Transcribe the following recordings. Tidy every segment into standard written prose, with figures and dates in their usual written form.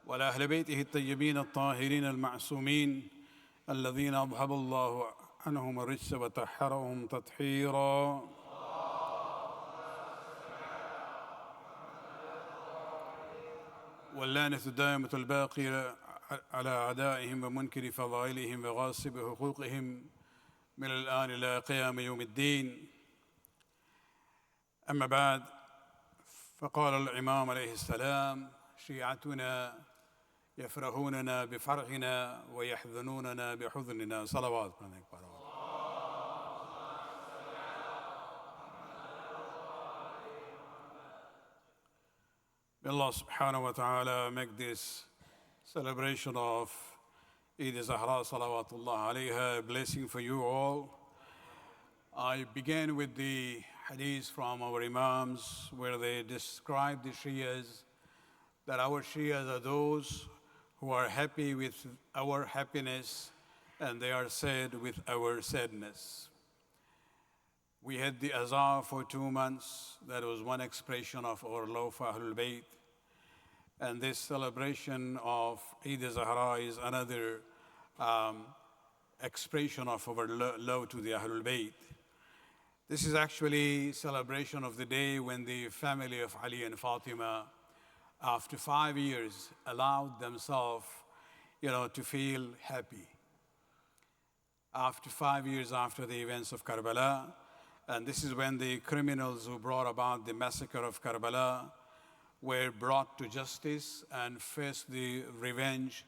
ولأهل بيته الطيبين الطاهرين المعصومين الذين أذهب الله عنهم الرجس وطهرهم تطهيرا. واللعنة الدائمة الباقية على أعدائهم ومنكر فضائلهم وغاصب حقوقهم من الآن إلى قيام يوم الدين. أما بعد، فقال الإمام عليه السلام: شيعتنا يفرحوننا بفرحنا ويحزنوننا بحزننا. صلوات. May Allah subhanahu wa ta'ala make this celebration of Eid al-Zahra salawatullah alayha a blessing for you all. I began with the hadith from our Imams where they describe the Shias, that our Shias are those who are happy with our happiness and they are sad with our sadness. We had the Azhar for 2 months. That was one expression of our love for Ahlul Bayt. And this celebration of Eid al-Zahra is another expression of our love to the Ahlul Bayt. This is actually celebration of the day when the family of Ali and Fatima, after 5 years, allowed themselves, to feel happy. After 5 years after the events of Karbala, and this is when the criminals who brought about the massacre of Karbala were brought to justice and faced the revenge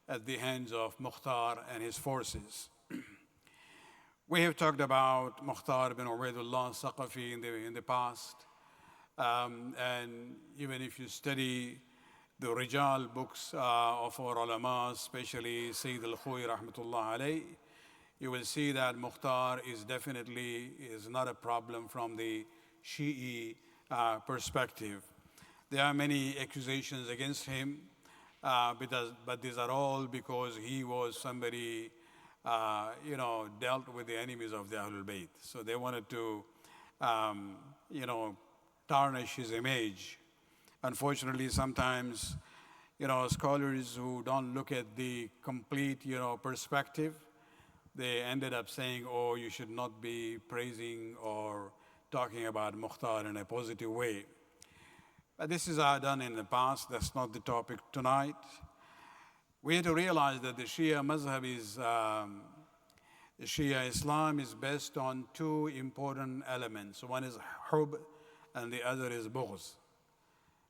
at the hands of Mukhtar and his forces. We have talked about Mukhtar bin Ubaidullah Saqafi in the past. And even if you study the Rijal books of our ulama, especially Sayyid al-Khuy rahmatullah alayh, you will see that Mukhtar is not a problem from the Shi'i perspective. There are many accusations against him, but these are all because he was somebody, dealt with the enemies of the Ahlul Bayt. So they wanted to, tarnish his image. Unfortunately, sometimes, scholars who don't look at the complete, perspective, they ended up saying, oh, you should not be praising or talking about Mukhtar in a positive way. But this is done in the past. That's not the topic tonight. We have to realize that the Shia mazhab is, the Shia Islam is based on 2 important elements. One is hub and the other is bughz.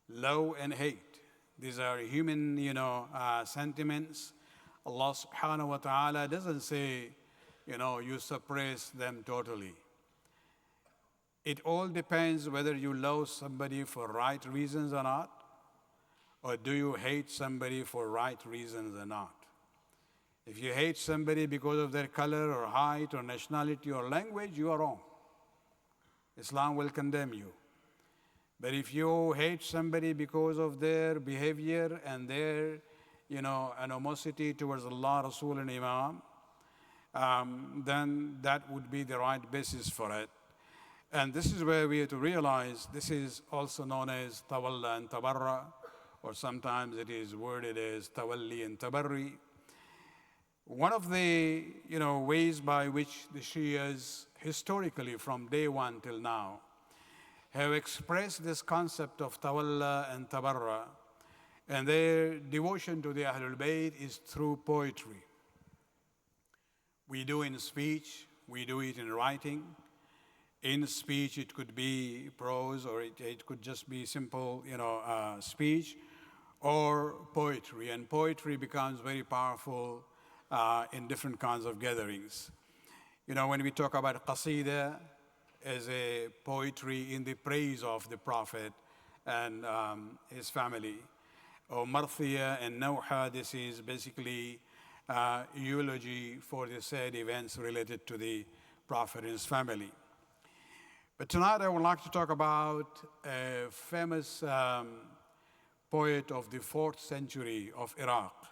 Love and hate. These are human, sentiments. Allah subhanahu wa ta'ala doesn't say, you suppress them totally. It all depends whether you love somebody for right reasons or not, or do you hate somebody for right reasons or not. If you hate somebody because of their color or height or nationality or language, you are wrong. Islam will condemn you. But if you hate somebody because of their behavior and their, animosity towards Allah, Rasul, and Imam, then that would be the right basis for it. And this is where we have to realize this is also known as tawalla and tabarra, or sometimes it is worded as tawalli and tabarri. One of the ways by which the Shias historically from day one till now have expressed this concept of tawalla and tabarra, and their devotion to the Ahlul Bayt is through poetry. We do in speech, we do it in writing. In speech, it could be prose, or it could just be simple, speech, or poetry. And poetry becomes very powerful in different kinds of gatherings. When we talk about qasida as a poetry in the praise of the Prophet and his family, or marthiya and nawha, this is basically eulogy for the sad events related to the Prophet and his family. But tonight I would like to talk about a famous poet of the 4th century of Iraq,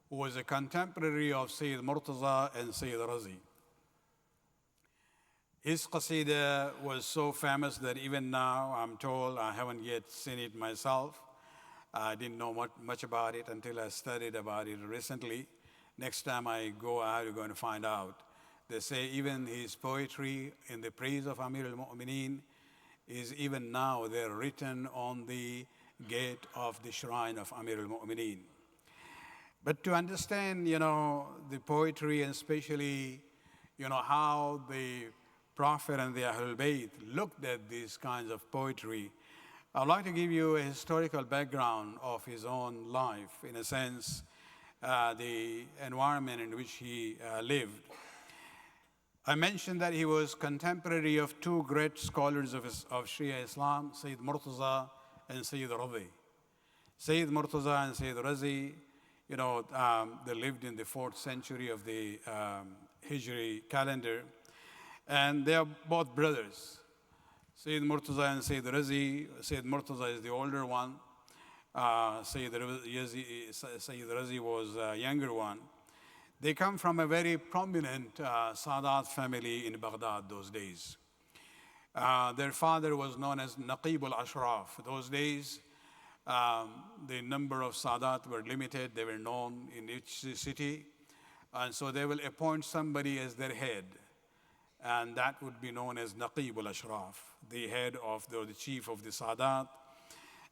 who was a contemporary of Sayyid Murtaza and Sayyid Razi. His qasida was so famous that even now, I'm told, I haven't yet seen it myself, I didn't know much about it until I studied about it recently. Next time I go out, you're going to find out. They say even his poetry in the praise of Amir al-Mu'mineen is even now they're written on the gate of the shrine of Amir al-Mu'mineen. But to understand, the poetry and especially, how the Prophet and the Ahlul Bayt looked at these kinds of poetry, I'd like to give you a historical background of his own life, in a sense, the environment in which he lived. I mentioned that he was contemporary of two great scholars of Shia Islam, Sayyid Murtaza and Sayyid Razi. Sayyid Murtaza and Sayyid Razi, they lived in the 4th century of the Hijri calendar, and they are both brothers. Sayyid Murtaza and Sayyid Razi. Sayyid Murtaza is the older one. Sayyid Razi was a younger one. They come from a very prominent Sadat family in Baghdad those days. Their father was known as Naqib al-Ashraf. Those days, the number of Sadat were limited. They were known in each city. And so they will appoint somebody as their head. And that would be known as Naqib al-Ashraf, the head of the chief of the Sadat.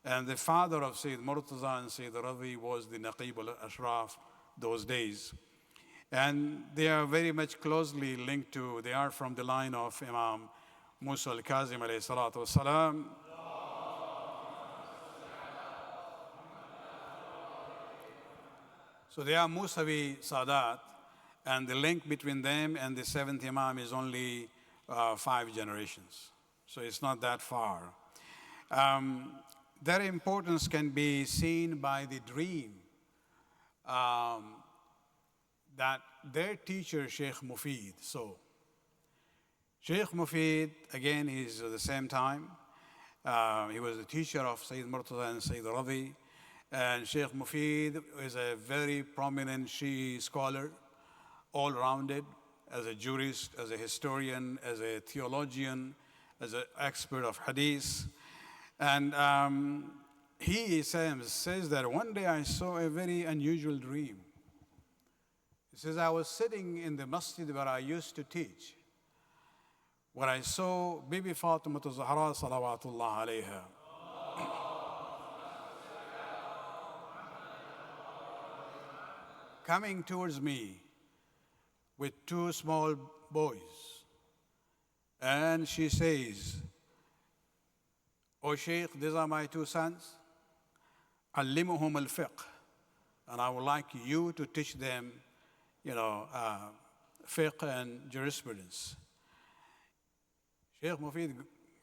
And the father of Sayyid Murtaza and Sayyid Razi was the Naqib al-Ashraf those days. And they are very much closely linked to, they are from the line of Imam Musa al-Kazim alayhi salatu wasalam. So they are Musawi Sadat, and the link between them and the 7th Imam is only 5 generations. So it's not that far. Their importance can be seen by the dream that their teacher, Sheikh Mufid, saw. Sheikh Mufid, again, he's at the same time. He was the teacher of Sayyid Murtaza and Sayyid Razi. And Sheikh Mufid is a very prominent Shi'i scholar, all-rounded, as a jurist, as a historian, as a theologian, as an expert of hadith. And he says that one day I saw a very unusual dream. He says, I was sitting in the masjid where I used to teach, where I saw Bibi Fatima Zahra salawatullah alayha. Coming towards me with 2 small boys. And she says, "O Sheikh, these are my 2 sons. Allimuhum al-fiqh. And I would like you to teach them, fiqh and jurisprudence." Sheikh Mufid,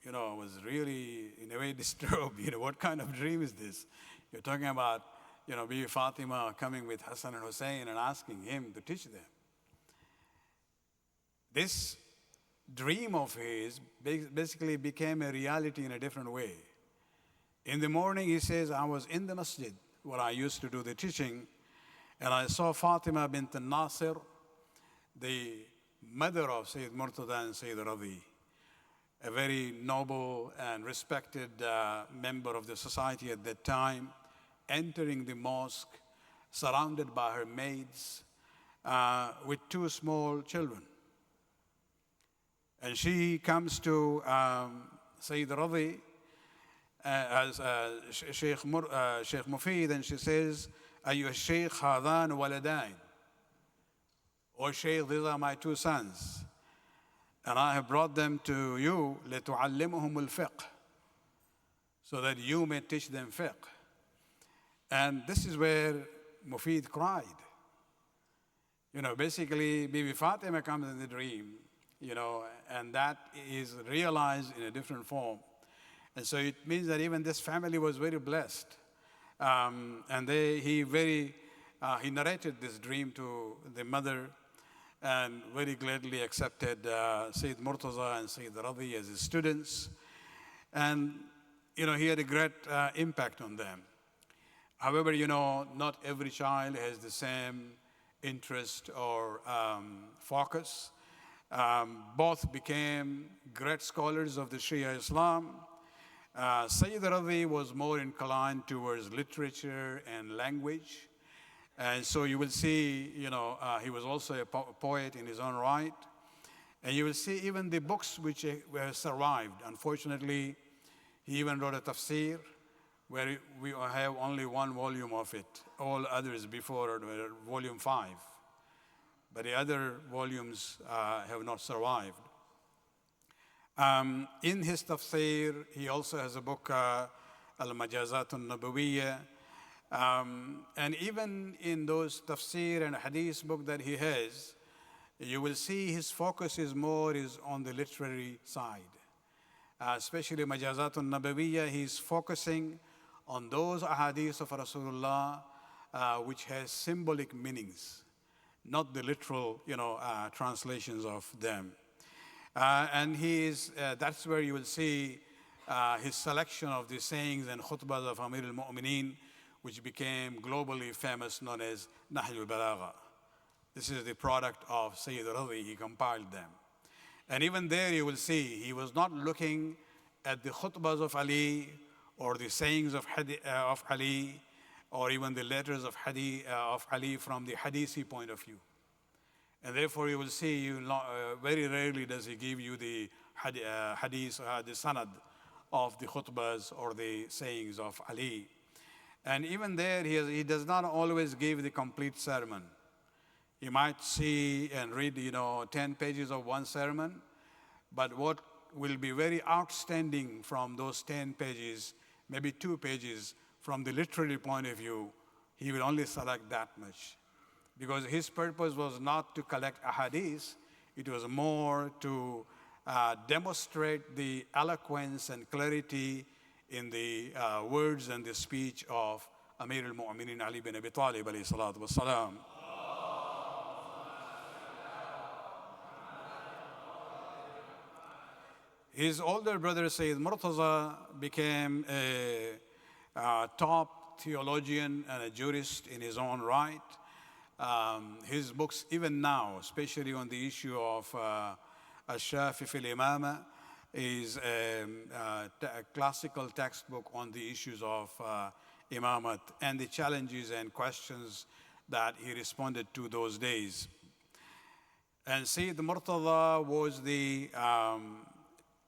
was really, in a way, disturbed. What kind of dream is this? You're talking about, Bibi Fatima coming with Hassan and Hussein and asking him to teach them. This dream of his basically became a reality in a different way. In the morning, he says, I was in the masjid where I used to do the teaching, and I saw Fatima bint al-Nasir, the mother of Sayyid Murtaza and Sayyid Razi, a very noble and respected member of the society at that time, entering the mosque, surrounded by her maids, with 2 small children. And she comes to Sayyid Razi as Sheikh Mufid, and she says, "Ayyuha Sheikh hadan waladain." "O Sheikh, these are my 2 sons, and I have brought them to you لتعلمهم الفقه, so that you may teach them fiqh." And this is where Mufid cried. Basically, Bibi Fatima comes in the dream, and that is realized in a different form. And so it means that even this family was very blessed. And he narrated this dream to the mother and very gladly accepted Sayyid Murtaza and Sayyid Razi as his students. And, he had a great impact on them. However, not every child has the same interest or focus. Both became great scholars of the Shia Islam. Sayyid Razi was more inclined towards literature and language. And so you will see, he was also a poet in his own right. And you will see even the books which were survived. Unfortunately, he even wrote a tafsir where we have only one volume of it. All others before were volume 5. But the other volumes have not survived. In his tafsir, he also has a book, Al-Majazat al-Nabawiyya. And even in those tafsir and hadith book that he has, you will see his focus is on the literary side. Especially Majazat al-Nabawiyya, he's focusing on those ahadith of Rasulullah which has symbolic meanings, not the literal, translations of them. And that's where you will see his selection of the sayings and khutbahs of Amir al-Mu'mineen, which became globally famous, known as Nahj al-Balagha. This is the product of Sayyid Razi. He compiled them. And even there you will see he was not looking at the khutbahs of Ali or the sayings of Ali or even the letters of Ali from the Hadithi point of view. And therefore you will see very rarely does he give you the hadith, the sanad of the khutbahs or the sayings of Ali. And even there he does not always give the complete sermon. You might see and read, 10 pages of one sermon, but what will be very outstanding from those 10 pages, maybe 2 pages, from the literary point of view, he will only select that much. Because his purpose was not to collect ahadith, it was more to demonstrate the eloquence and clarity in the words and the speech of Amir al-Mu'mineen Ali bin Abi Talib alayhi salatu wassalam. His older brother, Sayyid Murtaza, became a top theologian and a jurist in his own right. His books, even now, especially on the issue of Al-Shafi fil Imama, is a classical textbook on the issues of Imamat and the challenges and questions that he responded to those days. And Sayyid Murtaza was the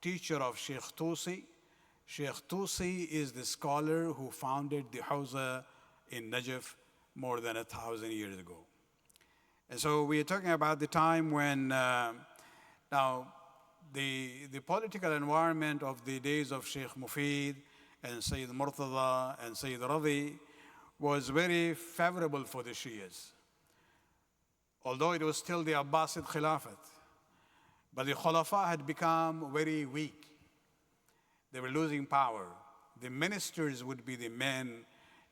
teacher of Sheikh Tusi. Sheikh Tusi is the scholar who founded the Hawza in Najaf more than 1,000 years ago. And so we are talking about the time when now the political environment of the days of Sheikh Mufid and Sayyid Murtaza and Sayyid Razi was very favorable for the Shias. Although it was still the Abbasid Khilafat, but the Khulafa had become very weak. They were losing power. The ministers would be the men,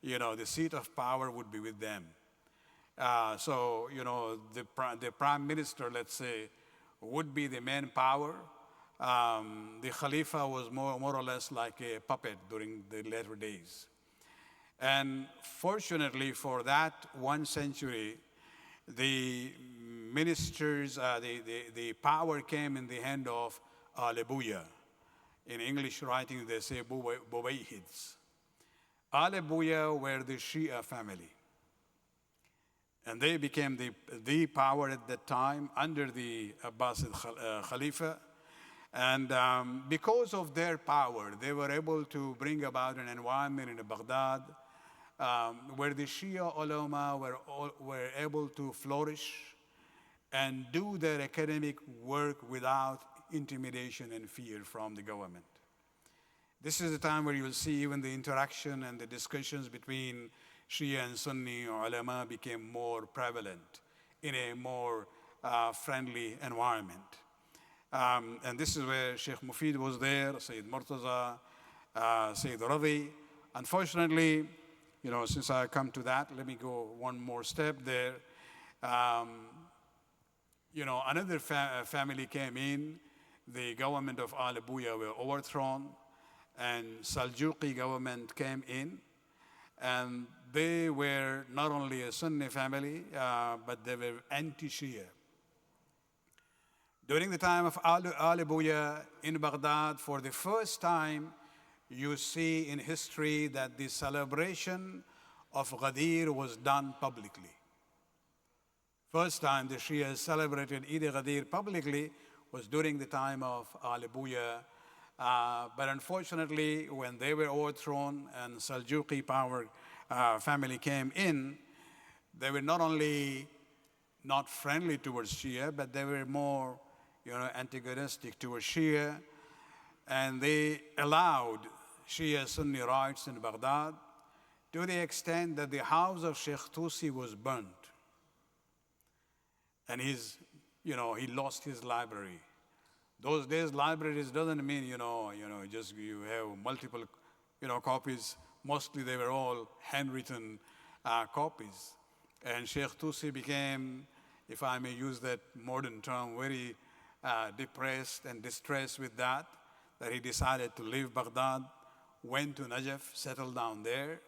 the seat of power would be with them. So, the prime minister, let's say, would be the main power. The Khalifa was more or less like a puppet during the later days. And fortunately for that 1 century, the ministers, the power came in the hand of Al-Buya. In English writing, they say Buwayhids. Al-Buya were the Shia family. And they became the power at that time under the Abbasid Khalifa. And because of their power, they were able to bring about an environment in Baghdad where the Shia ulama were able to flourish and do their academic work without intimidation and fear from the government. This is the time where you will see even the interaction and the discussions between Shia and Sunni ulama became more prevalent in a more friendly environment. And this is where Sheikh Mufid was there, Sayyid Murtaza, Sayyid Razi. Unfortunately, since I come to that, let me go one more step there. Another family came in. The government of Al-Buya were overthrown, and Seljuqi government came in, and they were not only a Sunni family, but they were anti-Shia. During the time of Al-Buya in Baghdad, for the first time, you see in history that the celebration of Ghadir was done publicly. First time the Shias celebrated Eid Ghadir publicly was during the time of Ali Buya. But unfortunately, when they were overthrown and Seljuqi power family came in, they were not only not friendly towards Shia, but they were more, antagonistic towards Shia. And they allowed Shia Sunni riots in Baghdad to the extent that the house of Sheikh Tusi was burnt. And he lost his library. Those days, libraries doesn't mean, just you have multiple, copies. Mostly they were all handwritten copies. And Sheikh Tusi became, if I may use that modern term, very depressed and distressed with that he decided to leave Baghdad, went to Najaf, settled down there.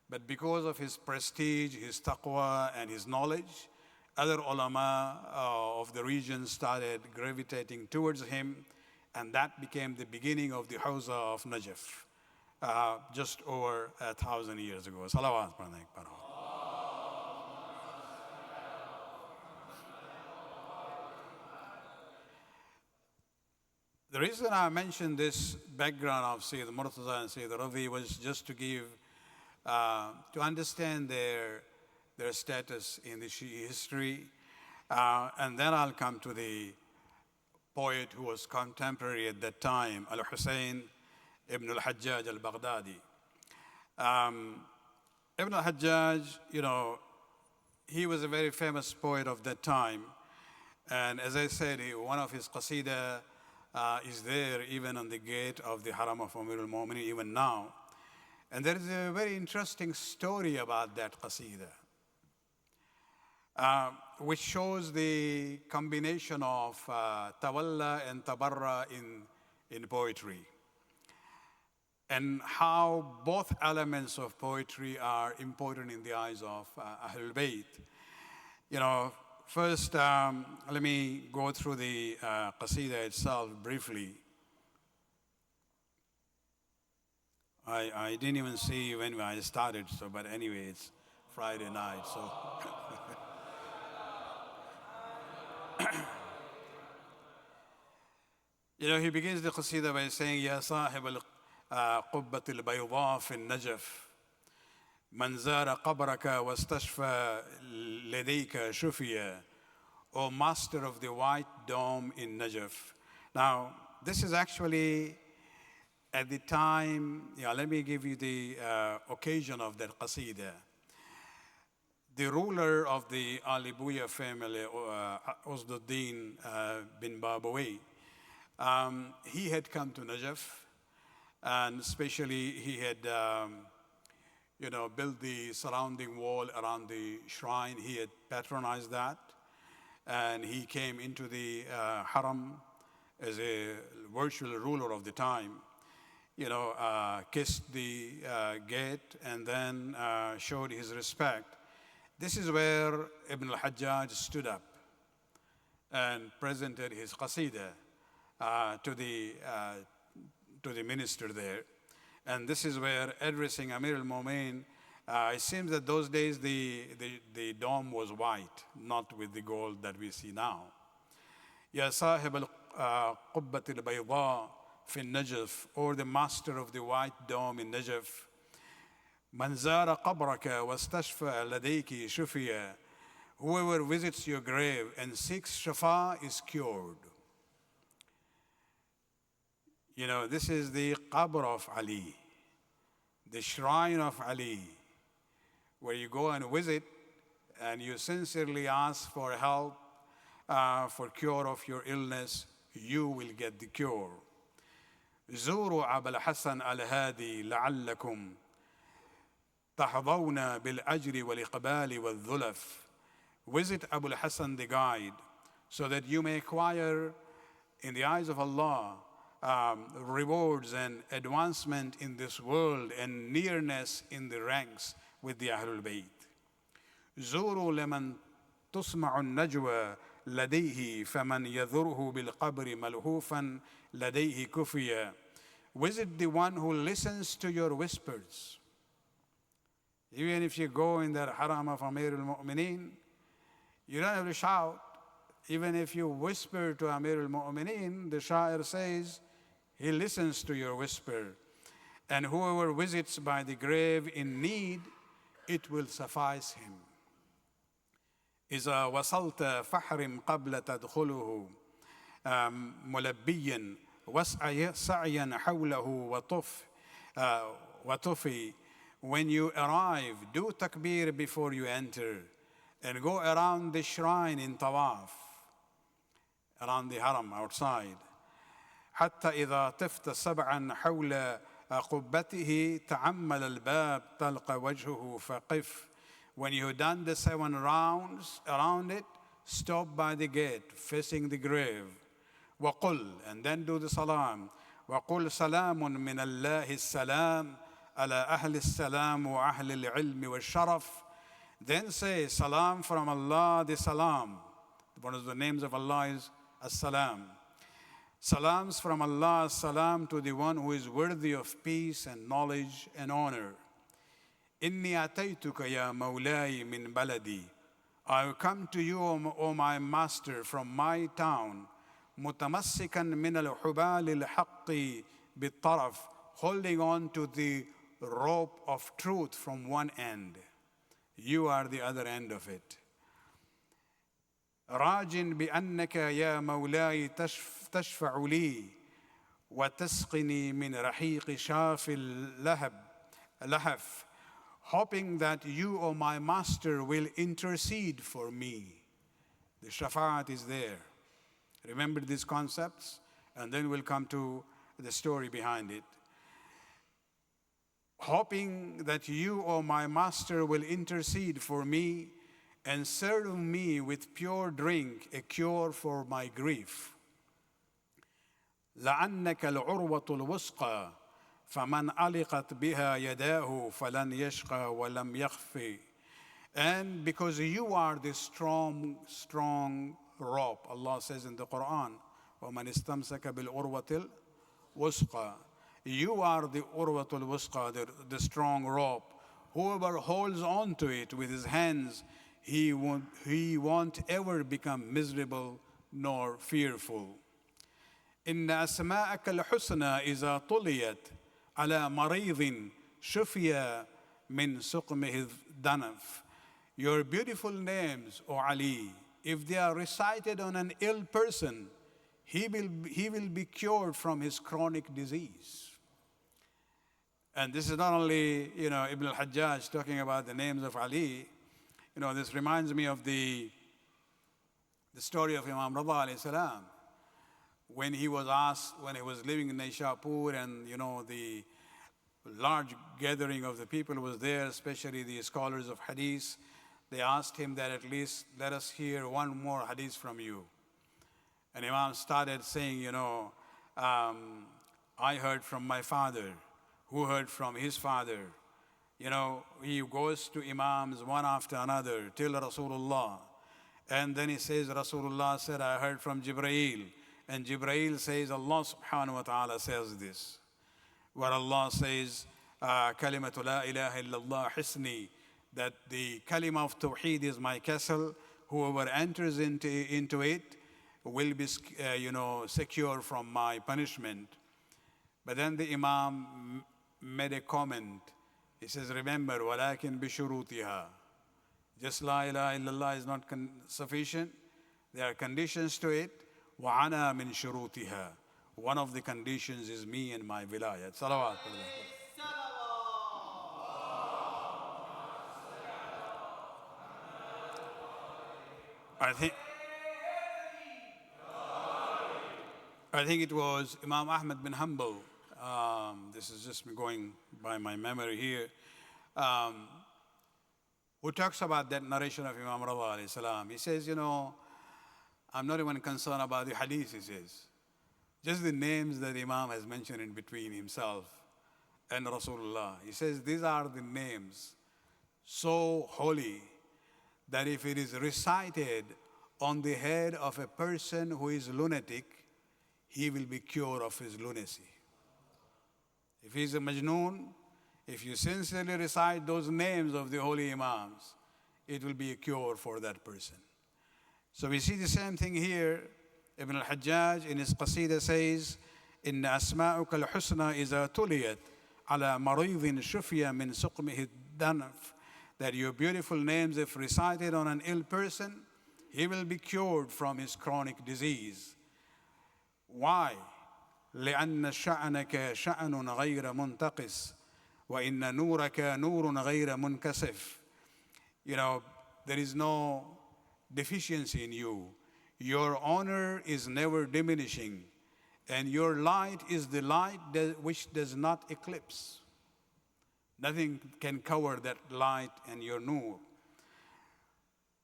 But because of his prestige, his taqwa, and his knowledge, other ulama of the region started gravitating towards him, and that became the beginning of the Hawza of Najaf, just over 1,000 years ago. Salawat. The reason I mentioned this background of Sayyid Murtaza and Sayyid Ravi was just to give, to understand their status in the Shia history. And then I'll come to the poet who was contemporary at that time, Al-Hussein ibn al-Hajjaj al-Baghdadi. Ibn al-Hajjaj, he was a very famous poet of that time. And as I said, one of his qasida is there even on the gate of the Haram of Amir al-Mu'minin even now. And there is a very interesting story about that qasida, which shows the combination of tawalla and tabarra in poetry, and how both elements of poetry are important in the eyes of Ahlul Bayt. First, let me go through the qasida itself briefly. I didn't even see when I started, but anyway, it's Friday night, so. He begins the qasida by saying, Ya sahib al-qubbat al-bayda fi al-najaf, man zara qabraka wastashfa ladayka shufiya, O master of the white dome in Najaf. Now, this is actually at the time, let me give you the occasion of that qasida. The ruler of the Ali Buya family, Uzduddin bin Babawayh, he had come to Najaf, and especially he had built the surrounding wall around the shrine. He had patronized that, and he came into the haram as a virtual ruler of the time, kissed the gate, and then showed his respect. This is where Ibn al-Hajjaj stood up and presented his qasida to the minister there. And this is where, addressing Amir al-Mu'minin, it seems that those days the dome was white, not with the gold that we see now. Ya sahib al-qubbat al-bayda fi al-Najaf, or the master of the white dome in Najaf. Man zara qabraka wastashfa ladayki shufiya, whoever visits your grave and seeks shafa is cured. This is the qabr of Ali, the shrine of Ali, where you go and visit and you sincerely ask for help, for cure of your illness, you will get the cure. زوروا أبا الحسن الهادي لعلكم تحظون بالأجر والإقبال والذلف. Visit Abu al-Hasan the guide, so that you may acquire in the eyes of Allah rewards and advancement in this world and nearness in the ranks with the Ahlul Bayt. زوروا لمن تسمع النجوى لديه فمن يذره بالقبر ملهوفا لديه كفيا. Visit the one who listens to your whispers. Even if you go in the haram of Amir al-Mu'mineen, you don't have to shout. Even if you whisper to Amir al-Mu'mineen, the Sha'ir says, he listens to your whisper. And whoever visits by the grave in need, it will suffice him. إذا وصلت فحرم قبل تدخله ملبيا واسعى سعيا حوله وطفي. When you arrive, do takbir before you enter, and go around the shrine in tawaf, around the haram outside. حتى إذا طفت سبعا حول قبته تعمل الباب تلقى وجهه فقف. When you've done the 7 rounds around it, stop by the gate facing the grave. وقل, and then do the salam. وقل سلام من الله السلام على أهل السلام وأهل العلم والشرف. Then say, salam from Allah, the salam. One of the names of Allah is as-salam. Salams from Allah, salam to the one who is worthy of peace and knowledge and honor. Inni ataytuka ya mawlai min baladi. I will come to you, O my master, from my town. Mutamassikan min al-hubal al-haqqi bit-taraf. Holding on to the rope of truth from one end. You are the other end of it. راجٍ بأنك يا مولاي تشفع لي وتسقني من Rahiq شاف اللهف. Hoping that you, O my master, will intercede for me. The shafa'at is there. Remember these concepts, and then we'll come to the story behind it. Hoping that you, O my master, will intercede for me and serve me with pure drink, a cure for my grief. لعنك العروة الوثقى فمن علقت بها يداه فلن يشقى ولم يخفي. And because you are the strong rope, Allah says in the Quran, ومن استمسك بالعروة الوثقى. You are the urwatul wusqa, the strong rope. Whoever holds on to it with his hands, he won't ever become miserable nor fearful. إن أسماءك الحسنى إذا طليت على مريض شفي من سقمه الدنف. Your beautiful names, O Ali, if they are recited on an ill person, he will be cured from his chronic disease. And this is not only, Ibn al-Hajjaj talking about the names of Ali. This reminds me of the story of Imam Rida alayhi salam. When he was asked, when he was living in Naishapur, and the large gathering of the people was there, especially the scholars of hadith, they asked him that at least let us hear one more hadith from you. And Imam started saying, I heard from my father, who heard from his father. He goes to Imams one after another till Rasulullah. And then he says, Rasulullah said, I heard from Jibreel. And Jibreel says, Allah subhanahu wa ta'ala says this. Where Allah says, Kalimatu la ilaha illallah hisni, that the kalima of Tawheed is my castle. Whoever enters into it will be, secure from my punishment. But then the Imam made a comment. He says, remember, walakin bishurutiha. Just la ilaha illallah is not sufficient. There are conditions to it. Wa ana min shurutiha. One of the conditions is me and my vilayat. Salawat. I think it was Imam Ahmad bin Hanbal. This is just going by my memory here. Who talks about that narration of Imam Rida alayhi salam. He says, I'm not even concerned about the hadith, he says. Just the names that Imam has mentioned in between himself and Rasulullah. He says, these are the names so holy that if it is recited on the head of a person who is lunatic, he will be cured of his lunacy. If he's a majnoon, if you sincerely recite those names of the holy imams, it will be a cure for that person. So we see the same thing here. Ibn al-Hajjaj in his Qasida says, إن أسماؤك الحسنى إذا تليت على مريض شفي من سقمه الدنف. That your beautiful names, if recited on an ill person, he will be cured from his chronic disease. Why? لأن شأنك شأن غير منتقص وإن نورك نور غير منكسف. You know, there is no deficiency in you. Your honor is never diminishing, and your light is the light which does not eclipse. Nothing can cover that light and your nur.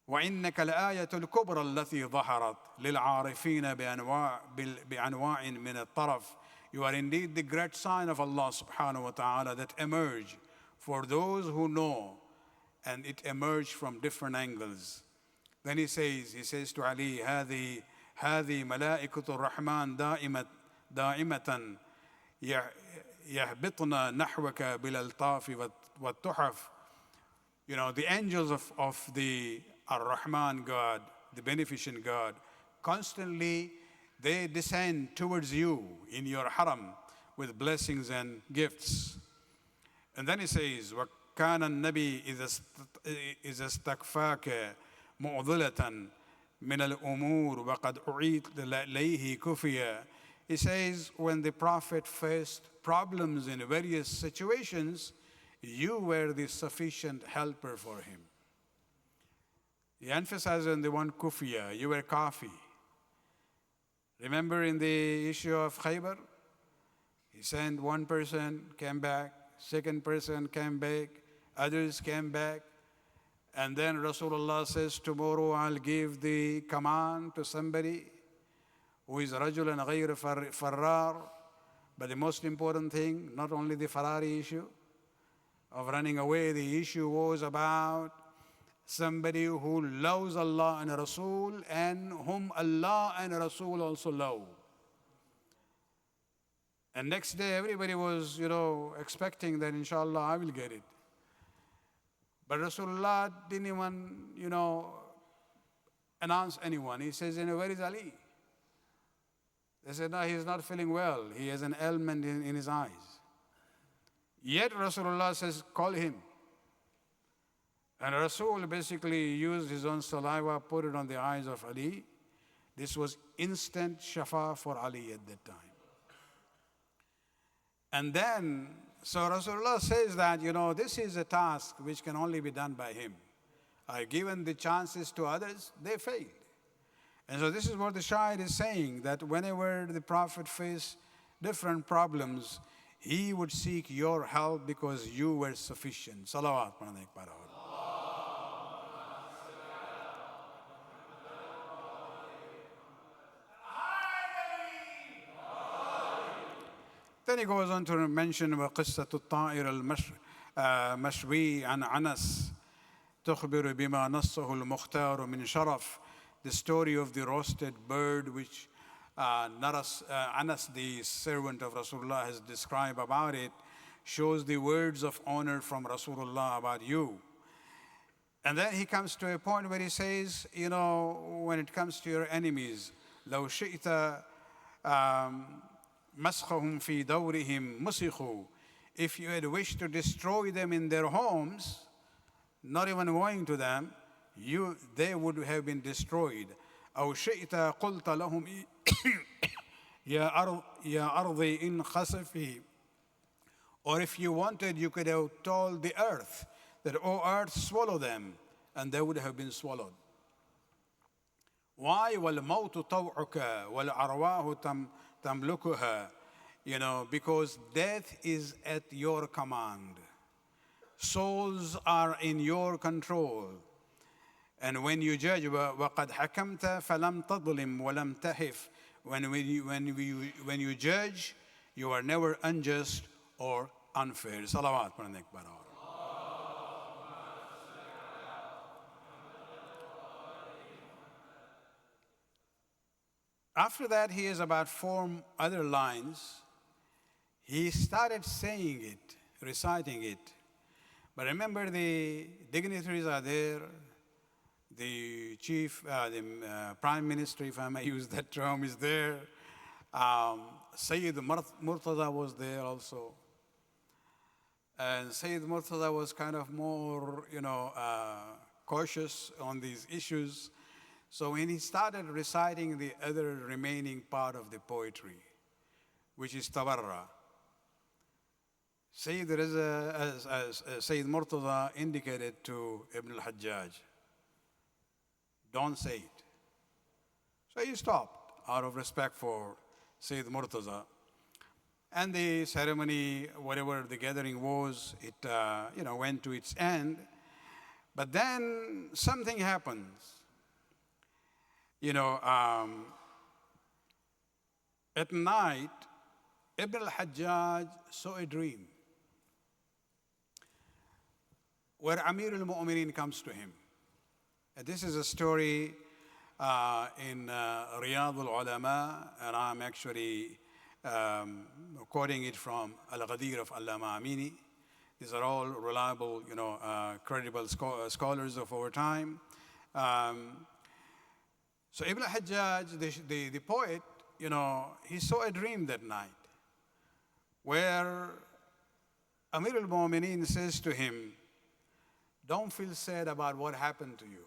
وإنك الآية الكبرى التي ظهرت للعارفين بأنواع من الطرف. You are indeed the great sign of Allah subhanahu wa ta'ala that emerge for those who know, and it emerged from different angles. Then he says to Ali, هذه ملائكة الرحمن دائمة يهبطنا نحوك بالألطاف والتحف. You know, the angels of the Ar-Rahman God, the beneficent God, constantly they descend towards you in your haram with blessings and gifts. And then he says, وَكَانَ النَّبِي إِذَا اسْتَكْفَاكَ مُعْضِلَةً مِنَ الْأُمُورِ وَقَدْ أُعِيدْ لَيْهِ كُفِيًا. He says, when the Prophet faced problems in various situations, you were the sufficient helper for him. He emphasized on the one kufiya, you were kafi. Remember in the issue of Khaybar? He sent one person, came back, second person came back, others came back, and then Rasulullah says, tomorrow I'll give the command to somebody who is rajulan ghayr farrar. But the most important thing, not only the Ferrari issue of running away, the issue was about somebody who loves Allah and Rasul and whom Allah and Rasul also love. And next day, everybody was, expecting that inshallah I will get it. But Rasulullah didn't even, announce anyone. He says, where is Ali? They said, no, he's not feeling well. He has an ailment in his eyes. Yet Rasulullah says, call him. And Rasul basically used his own saliva, put it on the eyes of Ali. This was instant shafa for Ali at that time. And then, so Rasulullah says that, this is a task which can only be done by him. Given the chances to others, they failed. And so this is what the Shair is saying, that whenever the Prophet faced different problems, he would seek your help because you were sufficient. Salawat. Then he goes on to mention وقصة الطائر المشوي عن عنس تخبر بما نصه المختار من شرف. The story of the roasted bird which Anas, the servant of Rasulullah, has described about it, shows the words of honor from Rasulullah about you. And then he comes to a point where he says, when it comes to your enemies, لو شئت مسخهم في دورهم مسخوا. If you had wished to destroy them in their homes, not even going to them, they would have been destroyed. أو شئت قلت لهم يا أرضي إن خسفي. Or if you wanted, you could have told the earth that, O earth, swallow them, and they would have been swallowed. Why? وَالْمَوْتُ طَوْعُكَ وَالْأَرْوَاحُ تَمْلُكُهَا. Because death is at your command. Souls are in your control. And when you judge, وَقَدْ حَكَمْتَ فَلَمْ تَظْلِمْ وَلَمْ تَحِفْ. When you judge, you are never unjust or unfair. Salawat. After that, he has about 4 other lines. He started saying it, reciting it. But remember, the dignitaries are there, the prime minister, if I may use that term, is there. Sayyid Murtada was there also. And Sayyid Murtada was kind of more, cautious on these issues. So when he started reciting the other remaining part of the poetry, which is Tabarra, Sayyid Riza, as Sayyid Murtada indicated to Ibn al-Hajjaj, don't say it. So he stopped out of respect for Sayyid Murtaza. And the ceremony, whatever the gathering was, it went to its end. But then something happens. At night, Ibn al-Hajjaj saw a dream where Amir al-Mu'mineen comes to him. And this is a story in Riyadh al-Ulama, and I'm actually quoting it from Al-Ghadir of Allama Amini. These are all reliable, credible scholars of our time. So Ibn al-Hajjaj, the poet, he saw a dream that night where Amir al-Mu'mineen says to him, don't feel sad about what happened to you.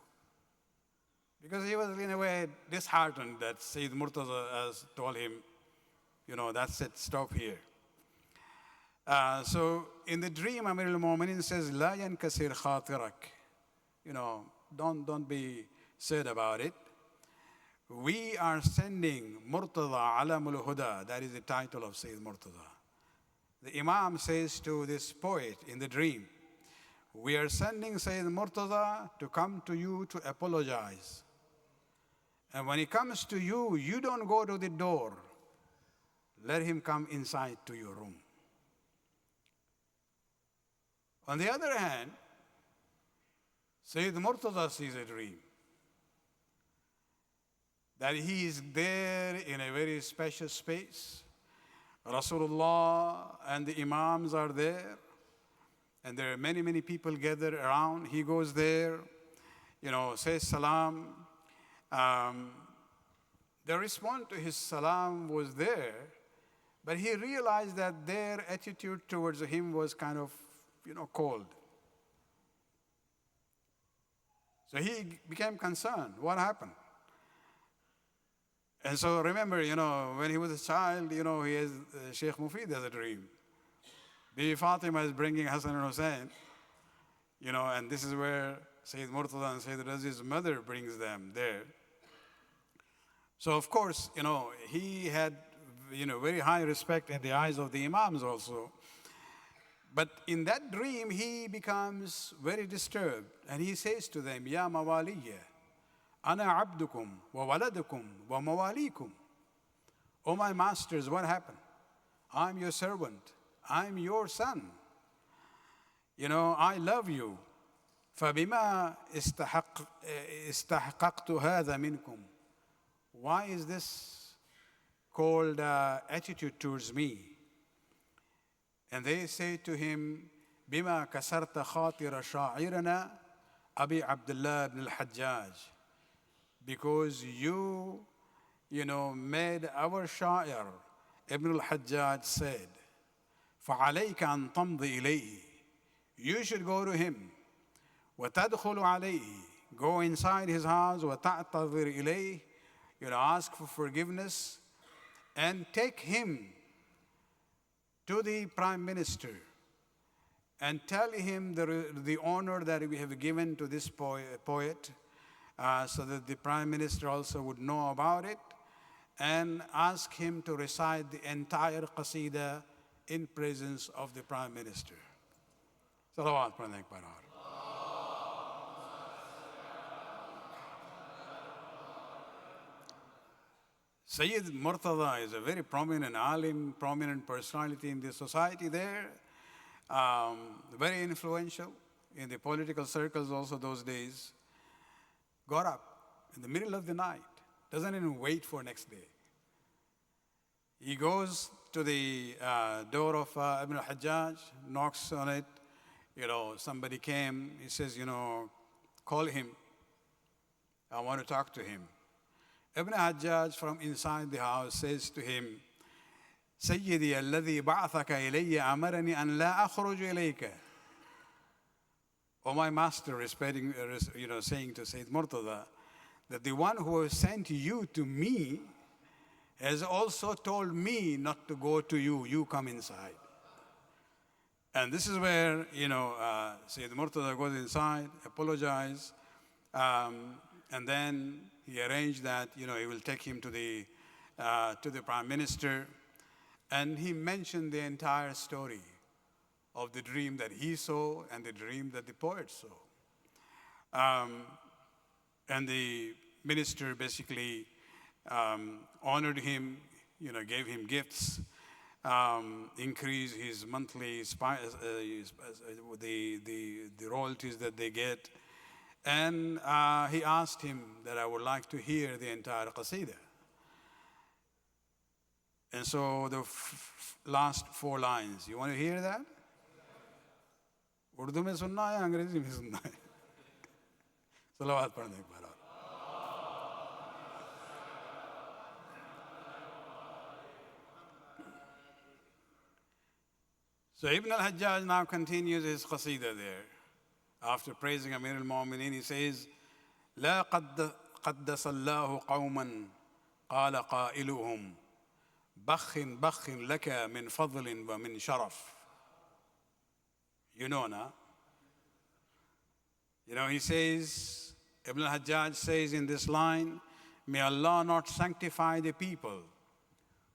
Because he was in a way disheartened that Sayyid Murtaza has told him, that's it, stop here. So in the dream, Amir al-Mu'mineen says, La yankasir khatirak. Don't be sad about it. We are sending Murtada Alamul Huda. That is the title of Sayyid Murtada. The Imam says to this poet in the dream, we are sending Sayyid Murtada to come to you to apologize. And when he comes to you, you don't go to the door. Let him come inside to your room. On the other hand, Sayyid Murtada sees a dream that he is there in a very special space. Rasulullah and the Imams are there, and there are many, many people gathered around. He goes there, says salam. The response to his salam was there, but he realized that their attitude towards him was kind of, cold. So he became concerned. What happened? And so remember, when he was a child, he has, Sheikh Mufid has a dream. Bibi Fatima is bringing Hassan and Hussein, and this is where Sayyid Murtada and Sayyid Razi's mother brings them there. So of course, he had, very high respect in the eyes of the Imams also. But in that dream, he becomes very disturbed. And he says to them, Ya mawaliya, ana abdukum wa waladukum wa mawalikum. Oh my masters, what happened? I'm your servant. I'm your son. I love you. فبما استحققت هذا منكم. Why is this cold attitude towards me? And they say to him, بما كسرت خاطر شاعرنا أبي عبد الله بن الحجاج. Because you, made our sha'ir, Ibn al-Hajjaj said, فعليك أن تمضي إليه. You should go to him. وتدخل عليه. Go inside his house. وتعتذر إليه. Ask for forgiveness and take him to the prime minister and tell him the honor that we have given to this poet, so that the prime minister also would know about it, and ask him to recite the entire qasida in presence of the prime minister. Salawat. Sayyid Murtada is a very prominent alim, prominent personality in the society there, very influential in the political circles also those days. Got up in the middle of the night, doesn't even wait for next day. He goes to the door of Ibn al-Hajjaj, knocks on it. Somebody came. He says, call him. I want to talk to him. Ibn al-Hajjaj from inside the house says to him, سيدي الذي بعثك إلي أمرني أن لا أخرج إليك. Oh, my master, respecting, saying to Sayyid Murtada, that the one who has sent you to me has also told me not to go to you. You come inside. And this is where, Sayyid Murtada goes inside, apologize, and then he arranged that, he will take him to the Prime Minister. And he mentioned the entire story of the dream that he saw and the dream that the poet saw. And the minister basically honored him, gave him gifts, increased his monthly the royalties that they get. And he asked him that I would like to hear the entire qasida. And so the last 4 lines, you want to hear that? Urdu में सुनना है अंग्रेजी में सुनना है सलावत पढ़ने के बाद So Ibn al-Hajjaj now continues his qasida there. After praising Amir al-Mu'mineen, he says, لا قدس الله قوما قال قائلهم بخ بخ لك من فضل ومن شرف. You know now. He says, Ibn al-Hajjaj says in this line, may Allah not sanctify the people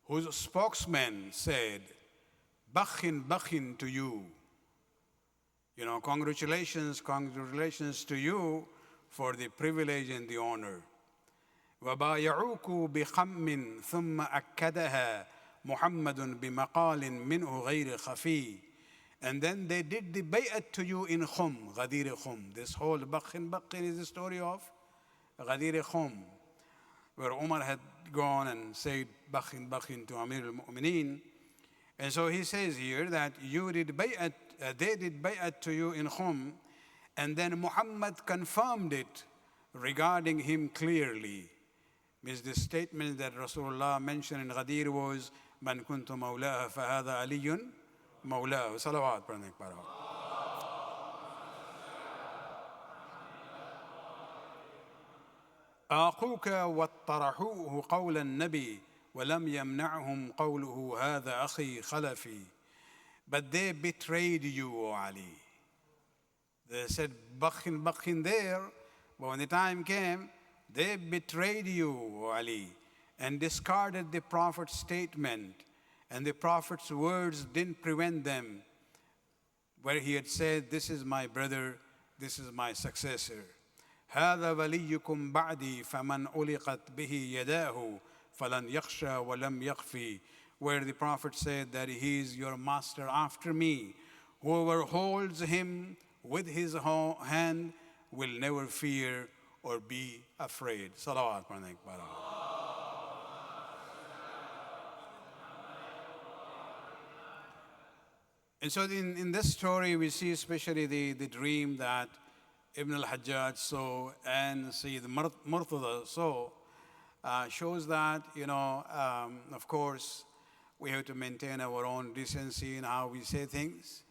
whose spokesman said, Bakhin, bakhin to you. Congratulations to you for the privilege and the honor. وَبَايَعُوكُ بِخَمٍّ ثُمَّ أَكَّدَهَا مُحَمَّدٌ بِمَقَالٍ مِنْهُ غَيْرِ خَفِي. And then they did the bay'at to you in Khum, Ghadir Khum. This whole Bakhin Bakhin is the story of Ghadir Khum, where Umar had gone and said Bakhin Bakhin to Amir al-Mu'mineen. And so he says here that they did bay'at to you in Khum, and then Muhammad confirmed it regarding him clearly. Means the statement that Rasulullah mentioned in Ghadir was, Man kuntu mawlaha fahada aliyun mawlahu. Salawat pradhne ke बाद أخوك واطرحوه قول النبي ولم يمنعهم قوله هذا أخي خلفي. But they betrayed you, O Ali. They said bakhin bakhin there, but when the time came, they betrayed you, O Ali, and discarded the Prophet's statement, and the Prophet's words didn't prevent them, where he had said, this is my brother, this is my successor. هذا وليكم بعدي فمن ألقت به يداه فلن يخشى ولم يخفي. Where the Prophet said that he is your master after me. Whoever holds him with his hand will never fear or be afraid. Salawat. And so in this story, we see especially the dream that Ibn al-Hajjaj saw and Sayyid Murtada saw, shows that, of course, we have to maintain our own decency in how we say things.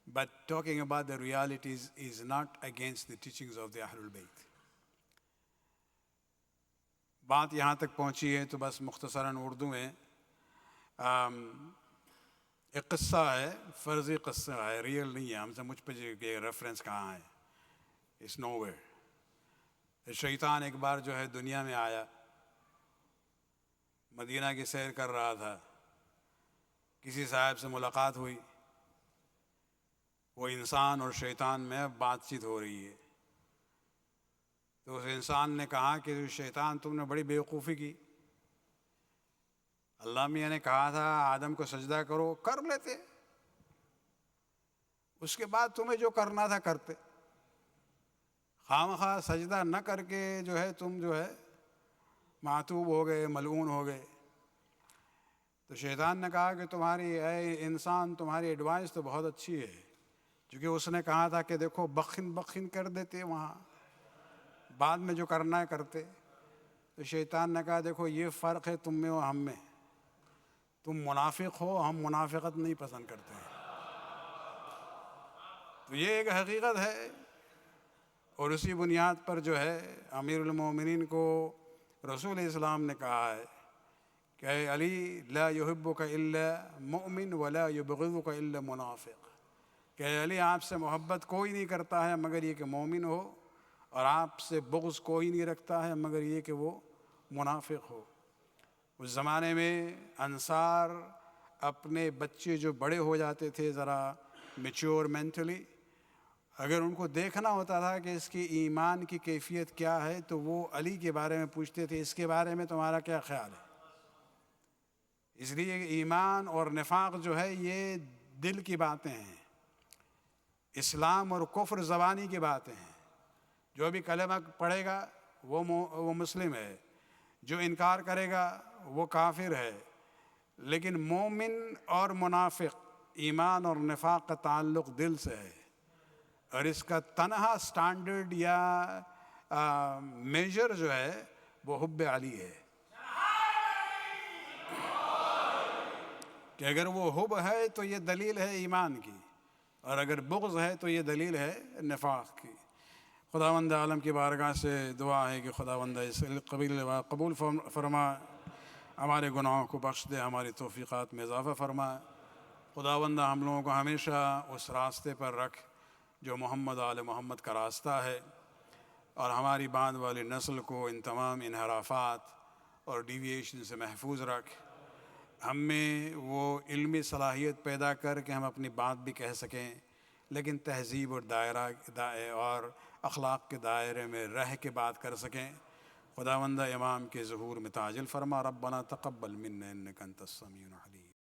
But talking about the realities is not against the teachings of the Ahlul Bayt. बात यहाँ तक पहुँची है तो बस मुख्तसरन उर्दू में एक किस्सा है, फर्जी किस्सा है, रियल नहीं है, हमसे मुझ पर रेफरेंस कहाँ है, इट्स नोवेयर. शैतान एक बार जो है दुनिया में आया, मदीना की सैर कर रहा था, किसी साहब से मुलाकात हुई, वो इंसान और शैतान में बातचीत हो रही है. तो उस इंसान ने कहा कि शैतान तुमने बड़ी बेवकूफ़ी की, अल्लाह मियाँ ने कहा था आदम को सजदा करो, कर लेते, उसके बाद तुम्हें जो करना था करते, खामखा सजदा न करके जो है तुम जो है मातूब हो गए, मलऊन हो गए. तो تو شیطان نے کہا کہ تمہاری اے انسان تمہاری ایڈوائس تو بہت اچھی ہے، کیونکہ اس نے کہا تھا کہ دیکھو بخن بخن کر دیتے وہاں، بعد میں جو کرنا ہے کرتے. تو شیطان نے کہا دیکھو یہ فرق ہے تم میں اور ہم میں، تم منافق ہو، ہم منافقت نہیں پسند کرتے ہیں. تو یہ ایک حقیقت ہے، اور اسی بنیاد پر جو ہے امیر المومنین کو رسول اسلام نے کہا ہے کہ اے علی لا يحبك الا مؤمن ولا يبغضك الا منافق، کہ اے علی آپ سے محبت کوئی نہیں کرتا ہے مگر یہ کہ مومن ہو، اور آپ سے بغض کوئی نہیں رکھتا ہے مگر یہ کہ وہ منافق ہو. اس زمانے میں انصار اپنے بچے جو بڑے ہو جاتے تھے ذرا میچور مینٹلی، اگر ان کو دیکھنا ہوتا تھا کہ اس کی ایمان کی کیفیت کیا ہے تو وہ علی کے بارے میں پوچھتے تھے اس کے بارے میں تمہارا کیا خیال ہے. اس لیے ایمان اور نفاق جو ہے یہ دل کی باتیں ہیں، اسلام اور کفر زبانی کی باتیں ہیں. جو بھی کلمہ پڑھے گا وہ مسلم ہے، جو انکار کرے گا وہ کافر ہے. لیکن مومن اور منافق، ایمان اور نفاق کا تعلق دل سے ہے، اور اس کا تنہا سٹینڈرڈ یا میجر جو ہے وہ حب علی ہے. کہ اگر وہ حب ہے تو یہ دلیل ہے ایمان کی، اور اگر بغض ہے تو یہ دلیل ہے نفاق کی. خداوند عالم کی بارگاہ سے دعا ہے کہ خداوند اس قبول فرما، ہمارے گناہوں کو بخش دے، ہماری توفیقات میں اضافہ فرما. خداوند ہم لوگوں کو ہمیشہ اس راستے پر رکھ جو محمد آل محمد کا راستہ ہے، اور ہماری بعد والی نسل کو ان تمام انحرافات اور ڈیویشن سے محفوظ رکھ. ہم میں وہ علمی صلاحیت پیدا کر کے ہم اپنی بات بھی کہہ سکیں، لیکن تہذیب اور اور اخلاق کے دائرے میں رہ کے بات کر سکیں. خداوند امام کے ظہور میں تعجل فرما. ربنا تقبل منا انک انت السمیع العلیم.